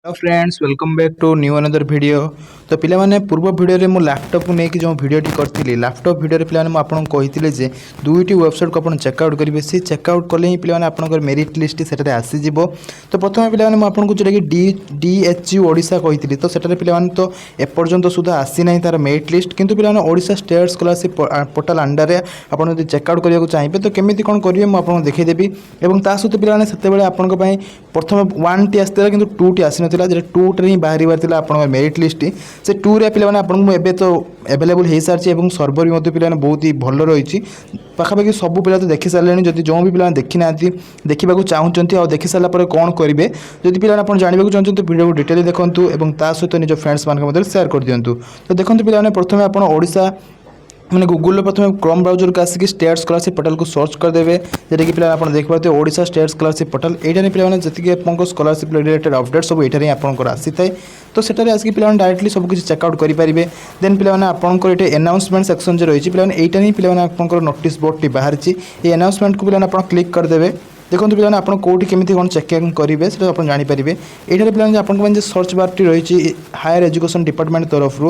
Hello friends welcome back to new another video. तो पिला माने पूर्व वीडियो रे मु लैपटॉप को लेकिन जो वीडियोटी करथिली लैपटॉप वीडियो रे पिला माने आपन कहिथिले जे दुईटी वेबसाइट को आपन चेकआउट करिवे से चेकआउट कले ही पिला माने आपन मेरिट लिस्ट सेटा आसी जिवो। तो प्रथम पिला माने मु आपन को जेटा कि डीएचयू ओडिशा कहिथिली तो सेटा रे पिला माने तो एपर्यंत सुधा आसी नै तार मेरिट लिस्ट किंतु पिला माने Odisha state scholarship portal under रे आपन यदि चेकआउट करिया को चाहिबे तो केमिति कोन करिवे मु आपन देखै देबी एवं ता सहित पिला माने सेते बेले आपन को पई प्रथम 1 टी आस्तेला किंतु 2 टी आसी नथिला जे 2 टे ही बाहरी बार आपन मेरिट लिस्ट से 2 रे पिला माने आपन एबे तो अवेलेबल हो सारी एवं सर्वर भी पिला बहुत ही भल रही पाखापाखि सब पिला तो देखी सारे जब जो भी पिला देखी ना देखा चाहूँगी और देखी सारापर कौन करेंगे जदि पिला आप जानवा चाहते तो वीडियो को डिटेल देखूँ और ता सहित निज फ्रेंड्स मान सेयार कर दिंतु। तो देखो पिला प्रथम आप ओडिशा मैंने गूगल प्रथम क्रोम ब्राउजर को आसिक स्टेट स्कॉलरशिप पोर्टल को सर्च करदे जेटा कि पिला आप देख पाते ओडिशा स्टेट स्कॉलरशिप पोर्टल यहाँ पे जी आपको स्कॉलरशिप रिलेटेड अपडेट सब ये आपंकर आसी थाए तो सेठारे आसिक पिला डायरेक्टली सब किसी चेकआउट करेंगे। देन पिला आपंकर ये अनाउंसमेंट सेक्शन जो रही है पिला ही पिला आपंकर नोटिस बोर्ड टी बाहरी ये अनाउंसमेंट को पिला आप क्लिक करदे। देखो पिला आप कौटी केमी कौन चेकिंग करेंगे से आप जानीपारे ये पिला आप सर्च बार टी रही हायर एजुकेशन डिपार्टमेंट तरफ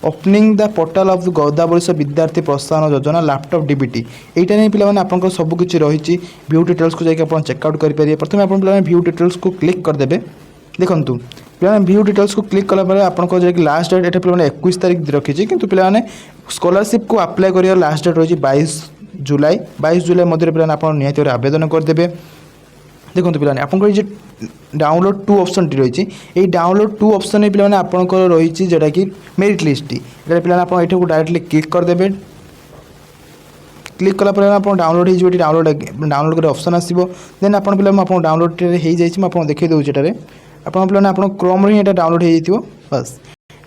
opening the portal of Godavari विद्यार्थी प्रोत्साहन योजना लैपटॉप डीबीटी यहाँ नहीं पिला आप सबकि रही व्यू डिटेल्स को जाकर चेकआउट करेंगे। प्रथम आप व्यू डिटेल्स को क्लिक करदे। देखु पिला व्यू डिटेल्स को क्लिक कलापर आपको लास्ट डेट ये पिला 21 तारीख रखी किंतु पिला स्कॉलरशिप को अप्लाई कर लास्ट डेट रही 22 जुलाई मध्य पिला आप निहत आवेदन करदे। देखो पिला आपको ये डाउनलोड टू ऑप्शन टी रही है डाउनलोड टू ऑप्शन पिला आपंकर रही जोटा कि मेरिट लिस्ट ये पिला आप ये डायरेक्टली क्लिक करदे। क्लिक कलापर आप डाउनलोड हो डाउनलोड कर ऑप्शन आसो देन आप पिला आप डाउनलोड हो देखी दूसरे आप पिला आप क्रोम ही डाउनलोड हो बस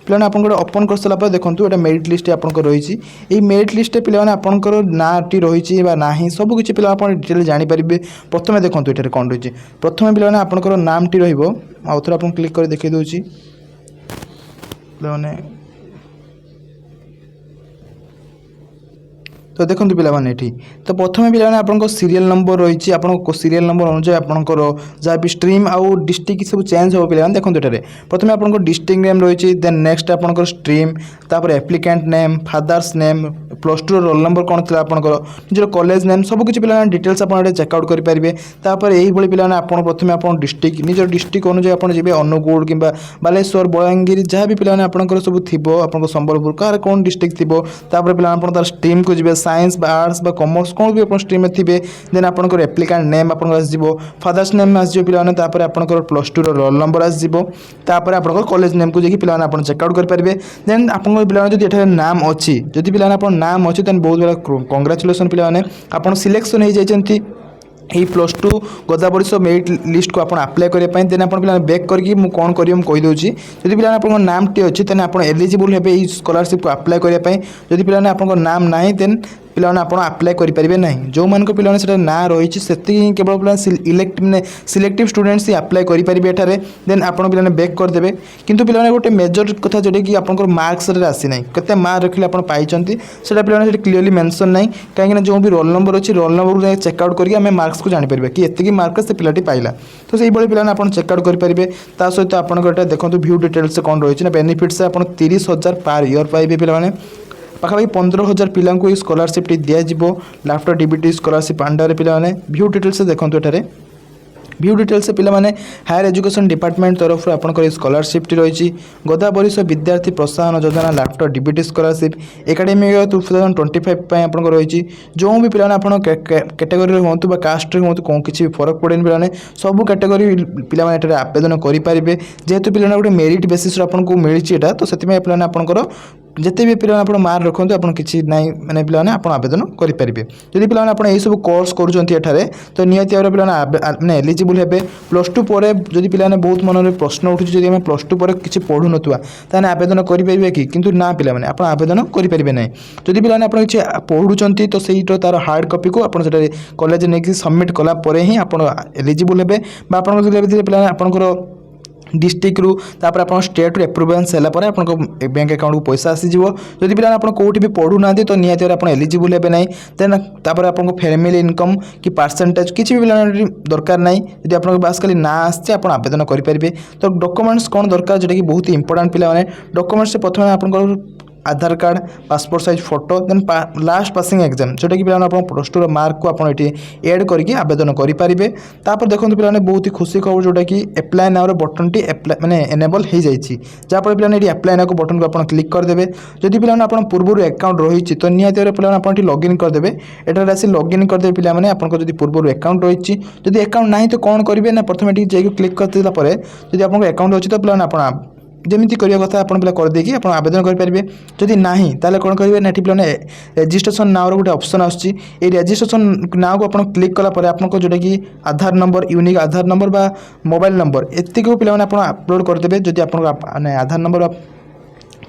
पिला आप ओपन कर सारा देखो ये मेरिट लिस्ट आपको रही है मेरिट लिस्ट पिला आपंकर ना टी रही ना सबकि पिला आप डिटेल जानीपारे। प्रथम देखो ये कौन रही प्रथम पिला आपंकर नाम टी रहा थे आप क्लिक कर देखी दूसरी पिला तो देखो पिला तो प्रथम पिला आपको सीरियल नंबर रही है सीरियल नंबर अनुसार आपंकर जहाँ भी स्ट्रीम आउ डिस्ट्रिक्ट सब चेंज हो पिला देखो ये प्रथम आप डिस्ट्रिक्ट नेम रही देन नेक्स्ट आपंकर स्ट्रीम तापर applicant name father's name plus two roll number कौन थी आपंकर निजर कॉलेज नेम सबकि पिला डिटेल्स आप चेकआउट करेंगे। तापर यही पिला आप प्रथम आप डिस्ट्रिक्ट निजर डिस्ट्रिक्ट अनुसार आप जी अनुगुल कि बालेश्वर बलांगीर जहाँ भी पिला आपंकर सब थी आप संबलपुर कह कौन डिस्ट्रिक्ट थी तापर पिला तार स्ट्रीम को जी साइंस आर्ट्स कॉमर्स कौन भी आप स्ट्रीम में थे देन आपंकर एप्लिकेंट नेम आप फादर्स नेम आसो पिला आपंकर प्लस टू रोल नंबर आसो तापर आप कॉलेज नेम को पिला आप चेकआउट करेंगे। देन आप पिला ये नाम अच्छी जदि पिला आप नाम अच्छी तो बहुत बड़ा कंग्राचुलेसन पिला आप सिलेक्शन हो जाती ये plus two Godavari merit list को आप अप्लाई करने देन आप पिला बैक करके मुझे कौन करी कहीदे जदि पिला आप नाम टी अच्छी तेज आप एलिजिबल हे स्कॉलरशिप को अप्लाई करने जदि पिला आप नाम ना देन पिला आप अप्लाई करेंगे ना जो मान पिला ना रही से केवल पिला सिलेक्टिव स्टूडेंट्स ही अप्लाई करेंगे एठारे देन आप पिला बैक करदे। किंतु पिला गोटे मेजर कथा जोटा कि आप मार्क्स आसी ना केते मार्क रखिले आप पाई से पिला क्लीयरली मेंशन ना कहीं जो भी रोल नंबर अच्छी रोल नंबर को चेकआउट करके आम मार्क्स को जानीपर कि एति मार्क से पिलाटी पाइला तो से पिला आप चेकआउट करेंगे। सहित आपंकर देखो व्यू डिटेल्स कौन रही है बेनिफिट्स आप 30,000 पर ईयर पाइबे पिला पाखापाखि 15,000 पिला स्कॉलरशिप टी दिज्व लैपटॉप डीबीटी स्कॉलरशिप अंडर पिला व्यू डिटेल्स देखो ये व्यू डिटेल्स से पिला हायर एजुकेशन डिपार्टमेंट तरफ आपंकर स्कॉलरशिप टी रही गोदावरी विद्यार्थी प्रोत्साहन योजना लैपटॉप डीबीटी स्कॉलरशिप एकेडमिक 2025 आपंकर रही जो भी पिला कैटेगरी हूँ कास्ट हूँ कौन किसी भी फरक पड़े पिला सब कैटेगरी पिला आवेदन करेंगे जेहेतु पिला गोटे मेरिट बेसिस आपको मिली तो से पिला आपंकर जिते भी पिला आप मार्क रखते आप किसी ना मैंने पिला आप आवेदन करेंगे। जदि पिला आप सब कोर्स करें तो निहत पिला मैंने एलिजिबल हे प्लस टू पर जदि पिला बहुत मन में प्रश्न उठू जब प्लस टू पर किसी पढ़ु ना ताने आवेदन करेंगे कि किंतु ना पिला आप आवेदन करेंगे ना जदि पिला आप किसी पढ़ुंट तो सही तार हार्ड कॉपी को आप कॉलेज नहीं सबमिट कला ही आप एलिजिबल हे पिला आपंकर डिस्ट्रिक्ट रु तापर आप स्टेट रु एप्रुवेंस है आप बैंक अकाउंट को पैसा आसीज जदि पिला आप कौटी भी पढ़ू ना तो निहत आप एलिजिबल हे ना देन तापर आपको फैमिली इनकम कि परसेंटेज किसी भी पिला दरकार ना यदि आप बास खाली ना आसचे आप आवेदन करेंगे तो डॉक्यूमेंट्स कौन दरकार जोटा कि बहुत इंपोर्टेंट पिला डॉक्यूमेंट्स प्रथम आप Aadhaar card passport size photo then last passing exam जोटा कि पिला प्लस टू मार्क को आप एड करके आवेदन करेंगे तापर देखो पिला बहुत ही खुशी खबर जोटा कि apply now button T apply माने एनेबल हो जाइए जहाँफल पिला एप्लाय नाउ बटन को आप क्लिक करदे जदि पिला आप पूर्व अकाउंट रही तो निहत पिला आप लॉगिन करदे एटार आसी लॉगिन करदे पिला आपको जब पूर्व अकाउंट रही जदि अकाउंट ना तो कौन करेंगे ना प्रथम जाइए क्लिक करदेला जब आप अकाउंट अच्छी तो पिला आप जमी करने कथा आप पिला करदेकि आप आवेदन करेंगे जदि ना ताले कौन करेंगे ना पे रजिस्ट्रेशन नाउ गोटे ऑप्शन आसूँ रजिस्ट्रेशन नाउ को आप क्लिक कलापर आपको जोटा कि आधार नंबर यूनिक आधार नंबर बा मोबाइल नंबर एति को पिला अपलोड करदे जदि आप आधार नंबर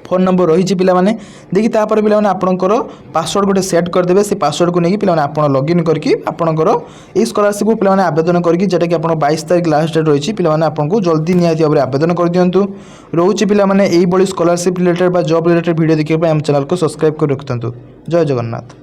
फोन नंबर रही पिलाने देखिए तापर पिलाने आपणकर पासवर्ड गोटे सेट करदे से पासवर्ड को लेकिन पिलाने आप लॉगिन करके आपणकर ये स्कॉलरशिप को पिलाने आवेदन करके जेटा कि आप 22 तारीख लास्ट डेट रही पिलाने आपको जल्दी निहाती भाव में आवेदन कर दिंतु रोचे पिलाने यही scholarship related job related video देखिए आम चैनल को सब्सक्राइब कर रखिंतु जय जगन्नाथ।